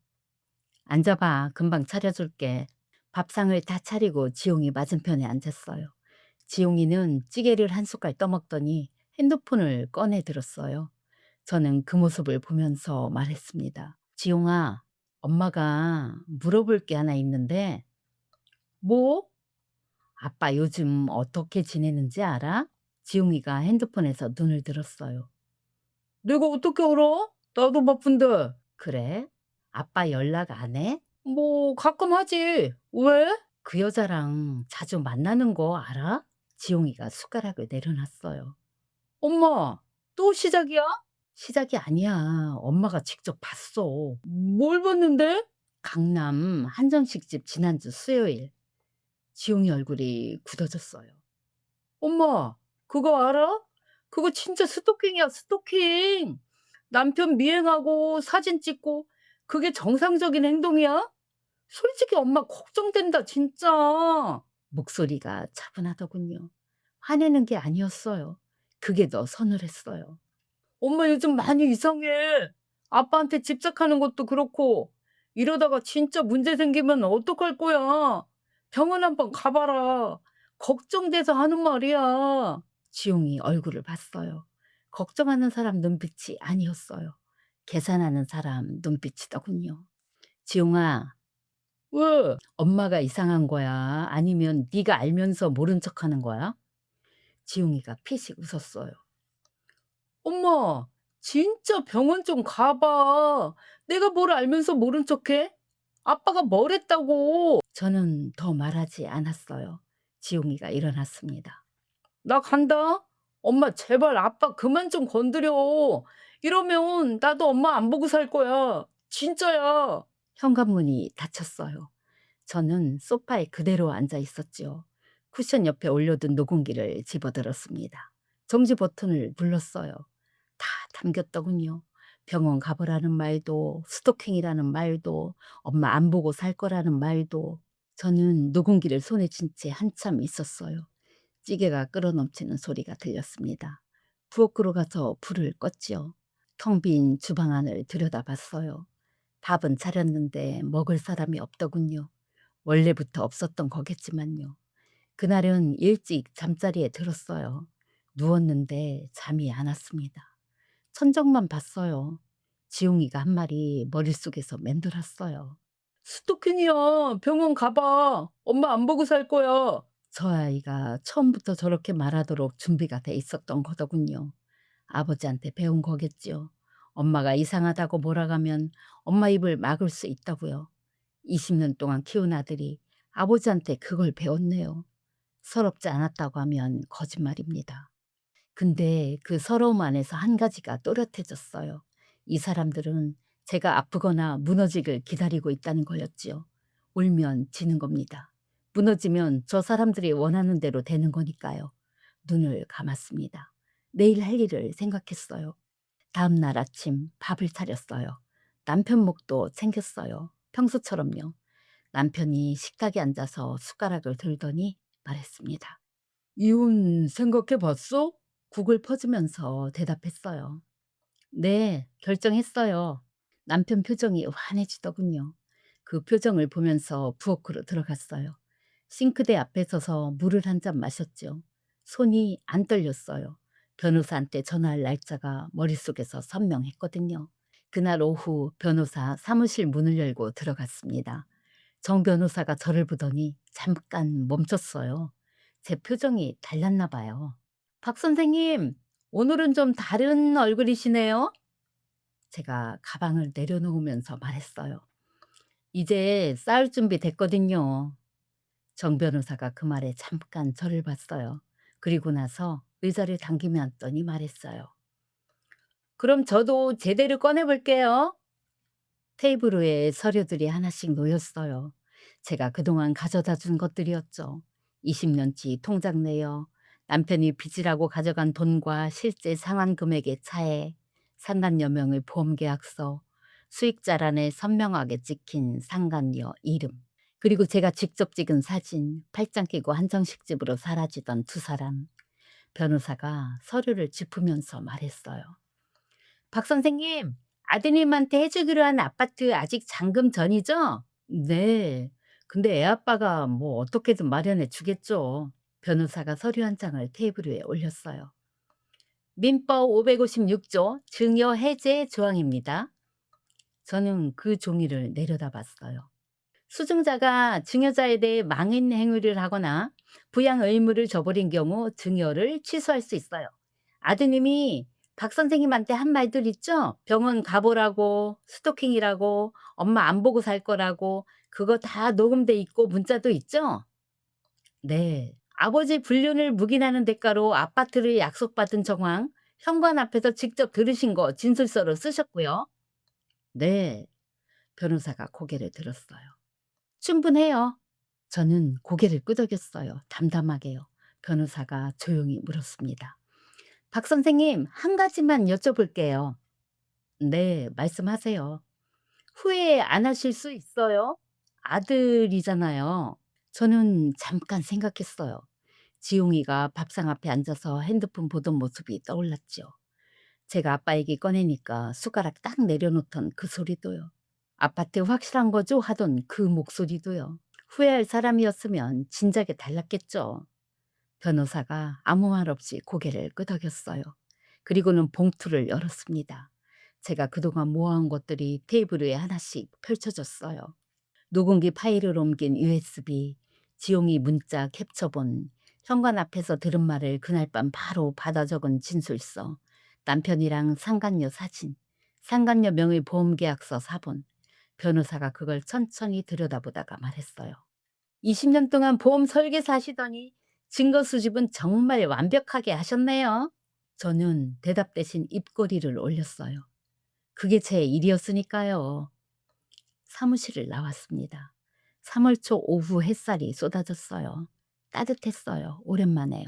앉아봐, 금방 차려줄게. 밥상을 다 차리고 지용이 맞은편에 앉았어요. 지용이는 찌개를 한 숟갈 떠먹더니 핸드폰을 꺼내 들었어요. 저는 그 모습을 보면서 말했습니다. 지용아, 엄마가 물어볼 게 하나 있는데, 뭐? 아빠 요즘 어떻게 지내는지 알아? 지용이가 핸드폰에서 눈을 들었어요. 내가 어떻게 알아? 나도 바쁜데. 그래? 아빠 연락 안 해? 뭐, 가끔 하지. 왜? 그 여자랑 자주 만나는 거 알아? 지용이가 숟가락을 내려놨어요. 엄마, 또 시작이야? 시작이 아니야. 엄마가 직접 봤어. 뭘 봤는데? 강남 한정식집 지난주 수요일. 지용이 얼굴이 굳어졌어요. 엄마, 그거 알아? 그거 진짜 스토킹이야, 스토킹. 남편 미행하고 사진 찍고 그게 정상적인 행동이야? 솔직히 엄마 걱정된다, 진짜. 목소리가 차분하더군요. 화내는 게 아니었어요. 그게 더 서늘했어요. 엄마 요즘 많이 이상해. 아빠한테 집착하는 것도 그렇고 이러다가 진짜 문제 생기면 어떡할 거야. 병원 한번 가봐라. 걱정돼서 하는 말이야. 지용이 얼굴을 봤어요. 걱정하는 사람 눈빛이 아니었어요. 계산하는 사람 눈빛이더군요. 지용아, 왜? 엄마가 이상한 거야? 아니면 네가 알면서 모른 척하는 거야? 지용이가 피식 웃었어요. 엄마, 진짜 병원 좀 가봐. 내가 뭘 알면서 모른 척해? 아빠가 뭘 했다고? 저는 더 말하지 않았어요. 지용이가 일어났습니다. 나 간다. 엄마, 제발 아빠 그만 좀 건드려. 이러면 나도 엄마 안 보고 살 거야. 진짜야. 현관문이 닫혔어요. 저는 소파에 그대로 앉아 있었지요. 쿠션 옆에 올려둔 녹음기를 집어들었습니다. 정지 버튼을 눌렀어요. 다 담겼더군요. 병원 가보라는 말도, 스토킹이라는 말도, 엄마 안 보고 살 거라는 말도. 저는 녹음기를 손에 쥔 채 한참 있었어요. 찌개가 끓어넘치는 소리가 들렸습니다. 부엌으로 가서 불을 껐지요. 텅 빈 주방 안을 들여다봤어요. 밥은 차렸는데 먹을 사람이 없더군요. 원래부터 없었던 거겠지만요. 그날은 일찍 잠자리에 들었어요. 누웠는데 잠이 안 왔습니다. 천정만 봤어요. 지웅이가 한 말이 머릿속에서 맴돌았어요. 스토킹이야. 병원 가봐. 엄마 안 보고 살 거야. 저 아이가 처음부터 저렇게 말하도록 준비가 돼 있었던 거더군요. 아버지한테 배운 거겠지요. 엄마가 이상하다고 몰아가면 엄마 입을 막을 수 있다고요. 20년 동안 키운 아들이 아버지한테 그걸 배웠네요. 서럽지 않았다고 하면 거짓말입니다. 근데 그 서러움 안에서 한 가지가 또렷해졌어요. 이 사람들은 제가 아프거나 무너지길 기다리고 있다는 거였지요. 울면 지는 겁니다. 무너지면 저 사람들이 원하는 대로 되는 거니까요. 눈을 감았습니다. 내일 할 일을 생각했어요. 다음 날 아침 밥을 차렸어요. 남편 목도 챙겼어요. 평소처럼요. 남편이 식탁에 앉아서 숟가락을 들더니 말했습니다. 이혼 생각해 봤어? 국을 퍼주면서 대답했어요. 네, 결정했어요. 남편 표정이 환해지더군요. 그 표정을 보면서 부엌으로 들어갔어요. 싱크대 앞에 서서 물을 한 잔 마셨죠. 손이 안 떨렸어요. 변호사한테 전화할 날짜가 머릿속에서 선명했거든요. 그날 오후 변호사 사무실 문을 열고 들어갔습니다. 정 변호사가 저를 보더니 잠깐 멈췄어요. 제 표정이 달랐나 봐요. 박 선생님, 오늘은 좀 다른 얼굴이시네요. 제가 가방을 내려놓으면서 말했어요. 이제 싸울 준비 됐거든요. 정 변호사가 그 말에 잠깐 저를 봤어요. 그리고 나서 의자를 당기며 앉더니 말했어요. 그럼 저도 제대로 꺼내볼게요. 테이블 위에 서류들이 하나씩 놓였어요. 제가 그동안 가져다 준 것들이었죠. 20년치 통장 내역, 남편이 빚이라고 가져간 돈과 실제 상환 금액의 차액, 상간녀명의 보험계약서, 수익자란에 선명하게 찍힌 상간녀 이름, 그리고 제가 직접 찍은 사진, 팔짱 끼고 한정식 집으로 사라지던 두 사람. 변호사가 서류를 짚으면서 말했어요. 박 선생님, 아드님한테 해주기로 한 아파트 아직 잔금 전이죠? 네. 근데 애 아빠가 뭐 어떻게든 마련해 주겠죠. 변호사가 서류 한 장을 테이블 위에 올렸어요. 민법 556조 증여 해제 조항입니다. 저는 그 종이를 내려다봤어요. 수증자가 증여자에 대해 망인 행위를 하거나 부양 의무를 저버린 경우 증여를 취소할 수 있어요. 아드님이 박 선생님한테 한 말들 있죠? 병원 가보라고, 스토킹이라고, 엄마 안 보고 살 거라고, 그거 다 녹음돼 있고 문자도 있죠? 네. 아버지 불륜을 묵인하는 대가로 아파트를 약속받은 정황, 현관 앞에서 직접 들으신 거 진술서로 쓰셨고요. 네. 변호사가 고개를 들었어요. 충분해요. 저는 고개를 끄덕였어요. 담담하게요. 변호사가 조용히 물었습니다. 박 선생님, 한 가지만 여쭤볼게요. 네, 말씀하세요. 후회 안 하실 수 있어요? 아들이잖아요. 저는 잠깐 생각했어요. 지용이가 밥상 앞에 앉아서 핸드폰 보던 모습이 떠올랐죠. 제가 아빠 얘기 꺼내니까 숟가락 딱 내려놓던 그 소리도요. 아파트 확실한 거죠? 하던 그 목소리도요. 후회할 사람이었으면 진작에 달랐겠죠. 변호사가 아무 말 없이 고개를 끄덕였어요. 그리고는 봉투를 열었습니다. 제가 그동안 모아온 것들이 테이블 위에 하나씩 펼쳐졌어요. 녹음기 파일을 옮긴 USB, 지용이 문자 캡처본, 현관 앞에서 들은 말을 그날 밤 바로 받아 적은 진술서, 남편이랑 상간녀 사진, 상간녀 명의 보험계약서 사본. 변호사가 그걸 천천히 들여다보다가 말했어요. 20년 동안 보험 설계사 하시더니 증거 수집은 정말 완벽하게 하셨네요. 저는 대답 대신 입꼬리를 올렸어요. 그게 제 일이었으니까요. 사무실을 나왔습니다. 3월 초 오후 햇살이 쏟아졌어요. 따뜻했어요. 오랜만에요.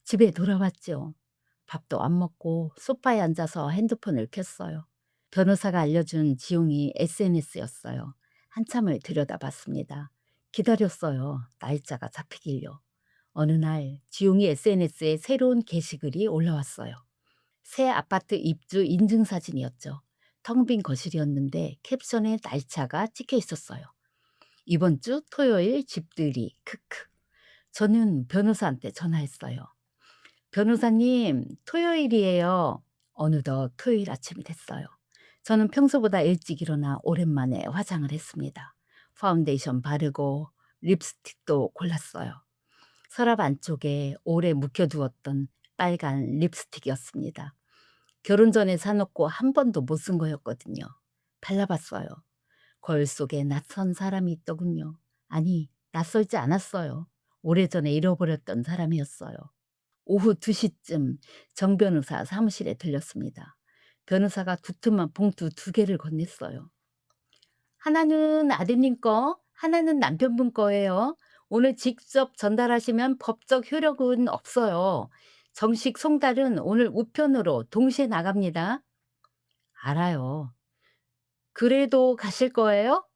집에 돌아왔죠. 밥도 안 먹고 소파에 앉아서 핸드폰을 켰어요. 변호사가 알려준 지용이 SNS였어요. 한참을 들여다봤습니다. 기다렸어요. 날짜가 잡히길요. 어느 날 지용이 SNS에 새로운 게시글이 올라왔어요. 새 아파트 입주 인증사진이었죠. 텅 빈 거실이었는데 캡션에 날짜가 찍혀 있었어요. 이번 주 토요일 집들이 크크. 저는 변호사한테 전화했어요. 변호사님, 토요일이에요. 어느덧 토요일 아침이 됐어요. 저는 평소보다 일찍 일어나 오랜만에 화장을 했습니다. 파운데이션 바르고 립스틱도 골랐어요. 서랍 안쪽에 오래 묵혀두었던 빨간 립스틱이었습니다. 결혼 전에 사놓고 한 번도 못 쓴 거였거든요. 발라봤어요. 거울 속에 낯선 사람이 있더군요. 아니, 낯설지 않았어요. 오래전에 잃어버렸던 사람이었어요. 오후 2시쯤 정 변호사 사무실에 들렸습니다. 변호사가 두툼한 봉투 2개를 건넸어요. 하나는 아드님 거, 하나는 남편분 거예요. 오늘 직접 전달하시면 법적 효력은 없어요. 정식 송달은 오늘 우편으로 동시에 나갑니다. 알아요. 그래도 가실 거예요?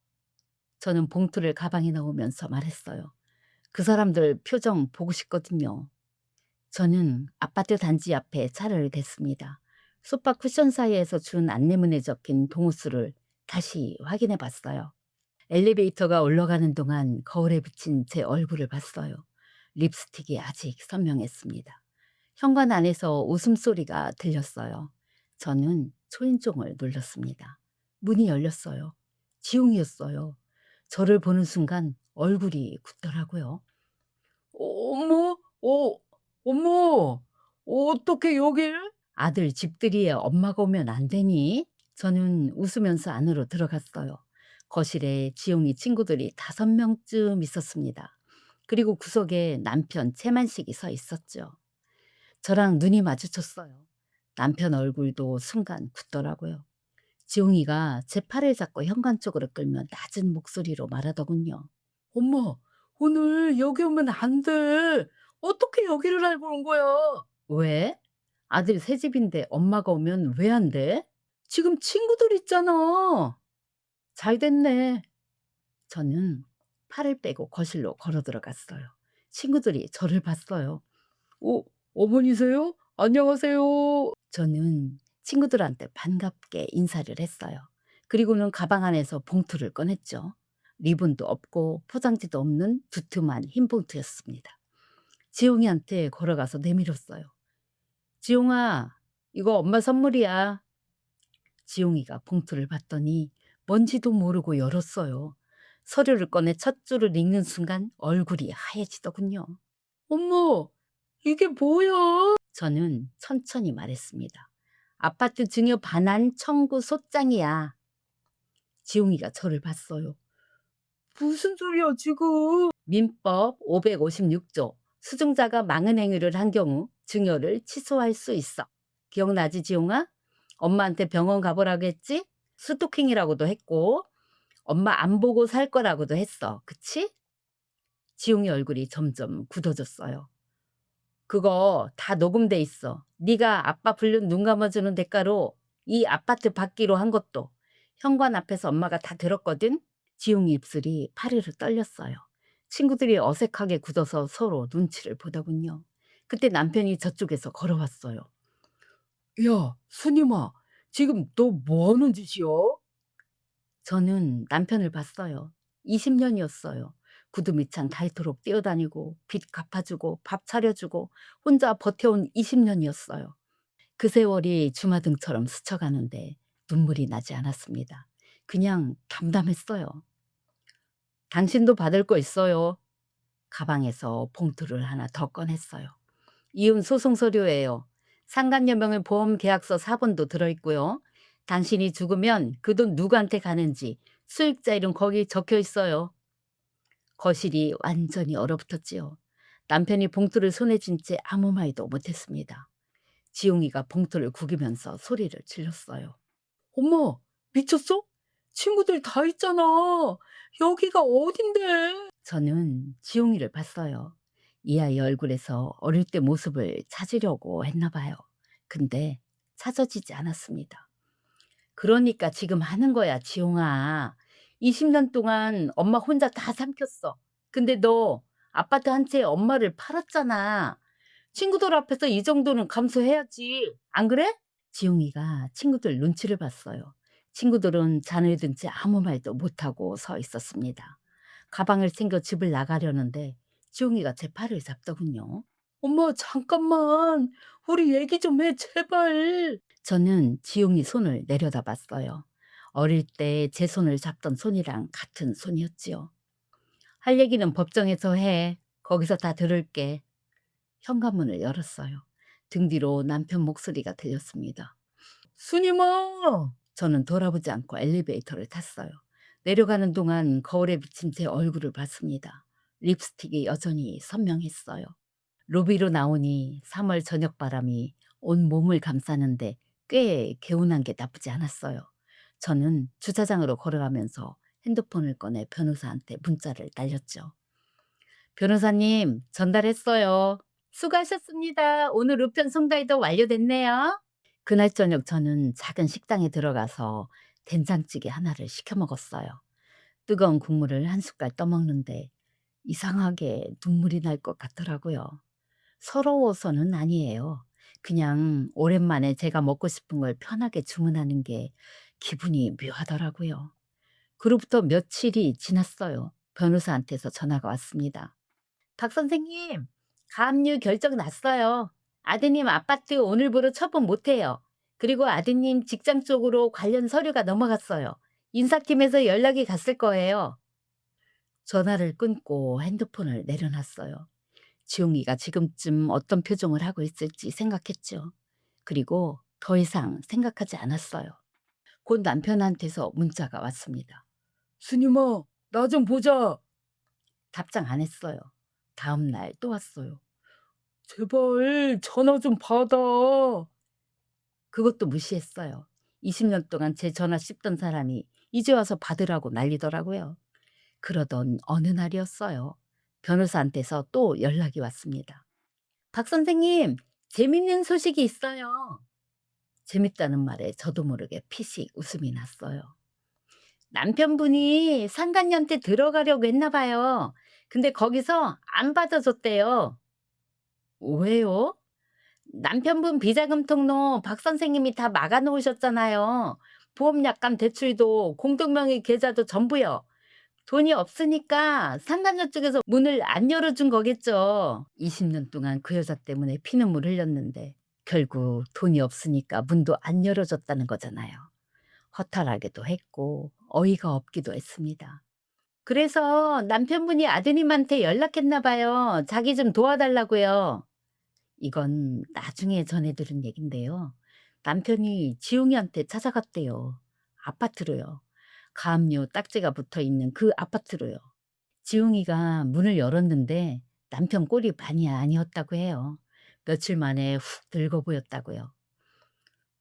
저는 봉투를 가방에 넣으면서 말했어요. 그 사람들 표정 보고 싶거든요. 저는 아파트 단지 앞에 차를 댔습니다. 소파 쿠션 사이에서 준 안내문에 적힌 동호수를 다시 확인해 봤어요. 엘리베이터가 올라가는 동안 거울에 비친 제 얼굴을 봤어요. 립스틱이 아직 선명했습니다. 현관 안에서 웃음소리가 들렸어요. 저는 초인종을 눌렀습니다. 문이 열렸어요. 지웅이었어요. 저를 보는 순간 얼굴이 굳더라고요. 어머, 어머, 어떻게 여길? 아들 집들이에 엄마가 오면 안 되니? 저는 웃으면서 안으로 들어갔어요. 거실에 지용이 친구들이 5명쯤 있었습니다. 그리고 구석에 남편 채만식이 서 있었죠. 저랑 눈이 마주쳤어요. 남편 얼굴도 순간 굳더라고요. 지용이가 제 팔을 잡고 현관 쪽으로 끌며 낮은 목소리로 말하더군요. 엄마, 오늘 여기 오면 안 돼. 어떻게 여기를 알고 온 거야? 왜? 아들 새 집인데 엄마가 오면 왜 안 돼? 지금 친구들 있잖아. 잘 됐네. 저는 팔을 빼고 거실로 걸어 들어갔어요. 친구들이 저를 봤어요. 어, 어머니세요? 안녕하세요. 저는 친구들한테 반갑게 인사를 했어요. 그리고는 가방 안에서 봉투를 꺼냈죠. 리본도 없고 포장지도 없는 두툼한 흰 봉투였습니다. 지용이한테 걸어가서 내밀었어요. 지용아, 이거 엄마 선물이야. 지용이가 봉투를 받더니 뭔지도 모르고 열었어요. 서류를 꺼내 첫 줄을 읽는 순간 얼굴이 하얘지더군요. 엄마, 이게 뭐야? 저는 천천히 말했습니다. 아파트 증여 반환 청구 소장이야. 지웅이가 저를 봤어요. 무슨 소리야 지금? 민법 556조. 수증자가 망한 행위를 한 경우 증여를 취소할 수 있어. 기억나지 지용아? 엄마한테 병원 가보라고 했지? 스토킹이라고도 했고 엄마 안 보고 살 거라고도 했어. 그치? 지용이 얼굴이 점점 굳어졌어요. 그거 다 녹음돼 있어. 네가 아빠 불륜 눈 감아주는 대가로 이 아파트 받기로 한 것도 현관 앞에서 엄마가 다 들었거든. 지웅이 입술이 파르르 떨렸어요. 친구들이 어색하게 굳어서 서로 눈치를 보더군요. 그때 남편이 저쪽에서 걸어왔어요. 야, 순임아, 지금 너 뭐 하는 짓이야? 저는 남편을 봤어요. 20년이었어요. 구두 밑창 닳도록 뛰어다니고 빚 갚아주고 밥 차려주고 혼자 버텨온 20년이었어요. 그 세월이 주마등처럼 스쳐가는데 눈물이 나지 않았습니다. 그냥 담담했어요. 당신도 받을 거 있어요. 가방에서 봉투를 하나 더 꺼냈어요. 이혼 소송 서류예요. 상간여명의 보험 계약서 사본도 들어있고요. 당신이 죽으면 그 돈 누구한테 가는지 수익자 이름 거기 적혀 있어요. 거실이 완전히 얼어붙었지요. 남편이 봉투를 손에 쥔 채 아무 말도 못했습니다. 지용이가 봉투를 구기면서 소리를 질렀어요. 엄마, 미쳤어? 친구들 다 있잖아. 여기가 어딘데? 저는 지용이를 봤어요. 이 아이 얼굴에서 어릴 때 모습을 찾으려고 했나 봐요. 근데 찾아지지 않았습니다. 그러니까 지금 하는 거야, 지용아. 20년 동안 엄마 혼자 다 삼켰어. 근데 너 아파트 한 채에 엄마를 팔았잖아. 친구들 앞에서 이 정도는 감수해야지. 안 그래? 지용이가 친구들 눈치를 봤어요. 친구들은 잔을 든 채 아무 말도 못하고 서 있었습니다. 가방을 챙겨 집을 나가려는데 지용이가 제 팔을 잡더군요. 엄마, 잠깐만. 우리 얘기 좀 해, 제발. 저는 지용이 손을 내려다 봤어요. 어릴 때 제 손을 잡던 손이랑 같은 손이었지요. 할 얘기는 법정에서 해. 거기서 다 들을게. 현관문을 열었어요. 등 뒤로 남편 목소리가 들렸습니다. 순임아! 저는 돌아보지 않고 엘리베이터를 탔어요. 내려가는 동안 거울에 비친 제 얼굴을 봤습니다. 립스틱이 여전히 선명했어요. 로비로 나오니 3월 저녁 바람이 온 몸을 감싸는데 꽤 개운한 게 나쁘지 않았어요. 저는 주차장으로 걸어가면서 핸드폰을 꺼내 변호사한테 문자를 날렸죠. 변호사님, 전달했어요. 수고하셨습니다. 오늘 우편 송달도 완료됐네요. 그날 저녁 저는 작은 식당에 들어가서 된장찌개 하나를 시켜 먹었어요. 뜨거운 국물을 한 숟갈 떠먹는데 이상하게 눈물이 날 것 같더라고요. 서러워서는 아니에요. 그냥 오랜만에 제가 먹고 싶은 걸 편하게 주문하는 게 기분이 묘하더라고요. 그로부터 며칠이 지났어요. 변호사한테서 전화가 왔습니다. 박 선생님, 가압류 결정 났어요. 아드님 아파트 오늘부로 처분 못해요. 그리고 아드님 직장 쪽으로 관련 서류가 넘어갔어요. 인사팀에서 연락이 갔을 거예요. 전화를 끊고 핸드폰을 내려놨어요. 지용이가 지금쯤 어떤 표정을 하고 있을지 생각했죠. 그리고 더 이상 생각하지 않았어요. 곧 남편한테서 문자가 왔습니다. 스님아, 나 좀 보자. 답장 안 했어요. 다음 날 또 왔어요. 제발 전화 좀 받아. 그것도 무시했어요. 20년 동안 제 전화 씹던 사람이 이제 와서 받으라고 난리더라고요. 그러던 어느 날이었어요. 변호사한테서 또 연락이 왔습니다. 박 선생님, 재밌는 소식이 있어요. 재밌다는 말에 저도 모르게 피식 웃음이 났어요. 남편분이 상간녀한테 들어가려고 했나 봐요. 근데 거기서 안 받아줬대요. 왜요? 남편분 비자금 통로 박 선생님이 다 막아 놓으셨잖아요. 보험 약관 대출도 공동명의 계좌도 전부요. 돈이 없으니까 상간녀 쪽에서 문을 안 열어준 거겠죠. 20년 동안 그 여자 때문에 피눈물 흘렸는데 결국 돈이 없으니까 문도 안 열어줬다는 거잖아요. 허탈하기도 했고 어이가 없기도 했습니다. 그래서 남편분이 아드님한테 연락했나 봐요. 자기 좀 도와달라고요. 이건 나중에 전해 들은 얘긴데요. 남편이 지웅이한테 찾아갔대요. 아파트로요. 가압류 딱지가 붙어 있는 그 아파트로요. 지웅이가 문을 열었는데 남편 꼴이 반이 아니었다고 해요. 며칠 만에 훅 늙어 보였다고요.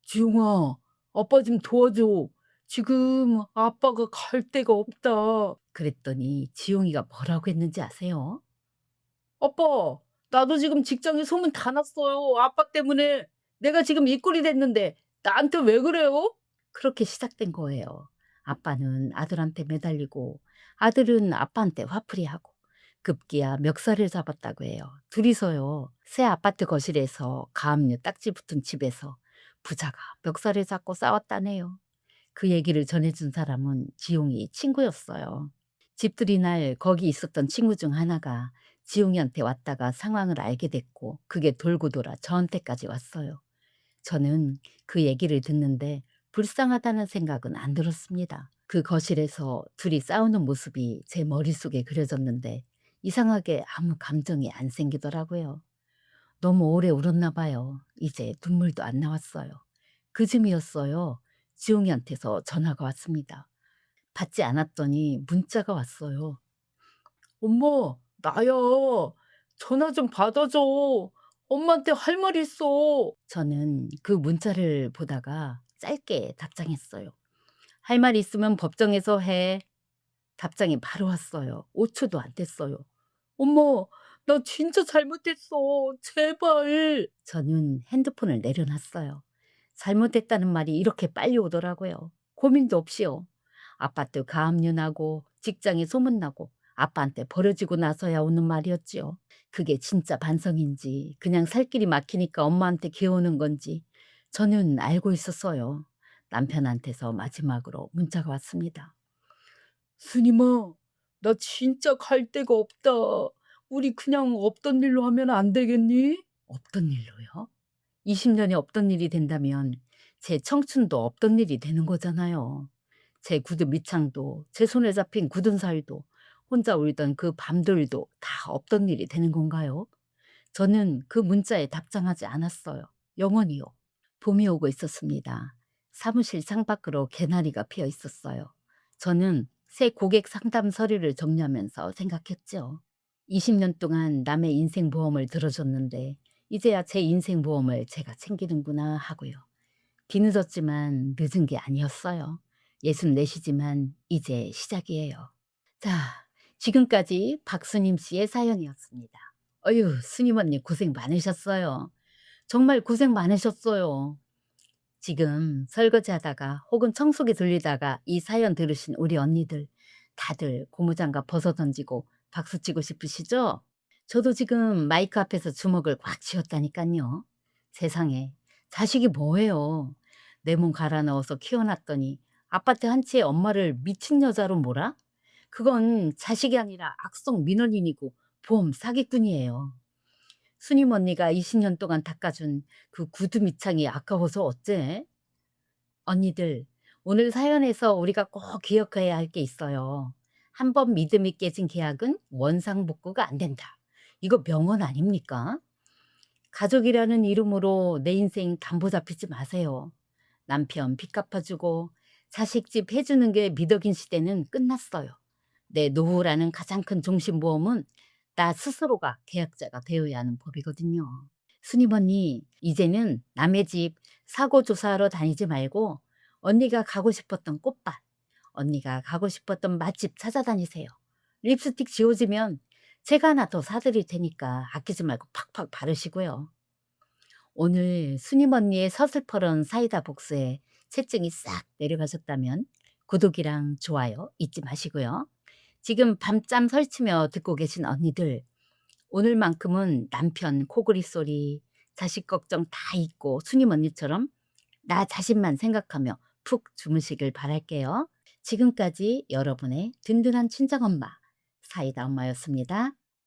지웅아, 아빠 좀 도와줘. 지금 아빠가 갈 데가 없다. 그랬더니 지웅이가 뭐라고 했는지 아세요? 아빠, 나도 지금 직장에 소문 다 났어요. 아빠 때문에. 내가 지금 이 꼴이 됐는데 나한테 왜 그래요? 그렇게 시작된 거예요. 아빠는 아들한테 매달리고 아들은 아빠한테 화풀이하고 급기야 멱살을 잡았다고 해요. 둘이서요. 새 아파트 거실에서 가압류 딱지 붙은 집에서 부자가 멱살을 잡고 싸웠다네요. 그 얘기를 전해준 사람은 지용이 친구였어요. 집들이 날 거기 있었던 친구 중 하나가 지용이한테 왔다가 상황을 알게 됐고 그게 돌고 돌아 저한테까지 왔어요. 저는 그 얘기를 듣는데 불쌍하다는 생각은 안 들었습니다. 그 거실에서 둘이 싸우는 모습이 제 머릿속에 그려졌는데 이상하게 아무 감정이 안 생기더라고요. 너무 오래 울었나 봐요. 이제 눈물도 안 나왔어요. 그쯤이었어요. 지용이한테서 전화가 왔습니다. 받지 않았더니 문자가 왔어요. 엄마, 나야. 전화 좀 받아줘. 엄마한테 할 말 있어. 저는 그 문자를 보다가 짧게 답장했어요. 할 말 있으면 법정에서 해. 답장이 바로 왔어요. 5초도 안 됐어요. 엄마, 나 진짜 잘못했어. 제발. 저는 핸드폰을 내려놨어요. 잘못했다는 말이 이렇게 빨리 오더라고요. 고민도 없이요. 아파트 가압류 나고 직장에 소문나고 아빠한테 버려지고 나서야 오는 말이었지요. 그게 진짜 반성인지 그냥 살 길이 막히니까 엄마한테 기어오는 건지 저는 알고 있었어요. 남편한테서 마지막으로 문자가 왔습니다. 스님아, 나 진짜 갈 데가 없다. 우리 그냥 없던 일로 하면 안 되겠니? 없던 일로요? 20년이 없던 일이 된다면 제 청춘도 없던 일이 되는 거잖아요. 제 구두 밑창도 제 손에 잡힌 굳은 살도 혼자 울던 그 밤들도 다 없던 일이 되는 건가요? 저는 그 문자에 답장하지 않았어요. 영원히요. 봄이 오고 있었습니다. 사무실 창밖으로 개나리가 피어 있었어요. 저는 새 고객 상담 서류를 정리하면서 생각했죠. 20년 동안 남의 인생 보험을 들어줬는데 이제야 제 인생 보험을 제가 챙기는구나 하고요. 뒤늦었지만 늦은 게 아니었어요. 64이지만 이제 시작이에요. 자, 지금까지 박수님 씨의 사연이었습니다. 어휴, 스님 언니 고생 많으셨어요. 정말 고생 많으셨어요. 지금 설거지하다가 혹은 청소기 돌리다가 이 사연 들으신 우리 언니들 다들 고무장갑 벗어 던지고 박수 치고 싶으시죠? 저도 지금 마이크 앞에서 주먹을 꽉 쥐었다니깐요. 세상에. 자식이 뭐예요. 내 몸 갈아 넣어서 키워놨더니 아파트 한 채의 엄마를 미친 여자로 몰아? 그건 자식이 아니라 악성 민원인이고 보험 사기꾼이에요. 순임 언니가 20년 동안 닦아준 그 구두 밑창이 아까워서 어째? 언니들, 오늘 사연에서 우리가 꼭 기억해야 할 게 있어요. 한 번 믿음이 깨진 계약은 원상복구가 안 된다. 이거 명언 아닙니까? 가족이라는 이름으로 내 인생 담보 잡히지 마세요. 남편 빚 갚아주고 자식 집 해주는 게 미덕인 시대는 끝났어요. 내 노후라는 가장 큰 종신보험은 나 스스로가 계약자가 되어야 하는 법이거든요. 스님 언니, 이제는 남의 집 사고 조사하러 다니지 말고 언니가 가고 싶었던 꽃밭, 언니가 가고 싶었던 맛집 찾아다니세요. 립스틱 지워지면 제가 하나 더 사드릴 테니까 아끼지 말고 팍팍 바르시고요. 오늘 스님 언니의 서슬퍼런 사이다 복수에 채증이 싹 내려가셨다면 구독이랑 좋아요 잊지 마시고요. 지금 밤잠 설치며 듣고 계신 언니들, 오늘만큼은 남편 코골이 소리, 자식 걱정 다 잊고 순임 언니처럼 나 자신만 생각하며 푹 주무시길 바랄게요. 지금까지 여러분의 든든한 친정엄마, 사이다 엄마였습니다.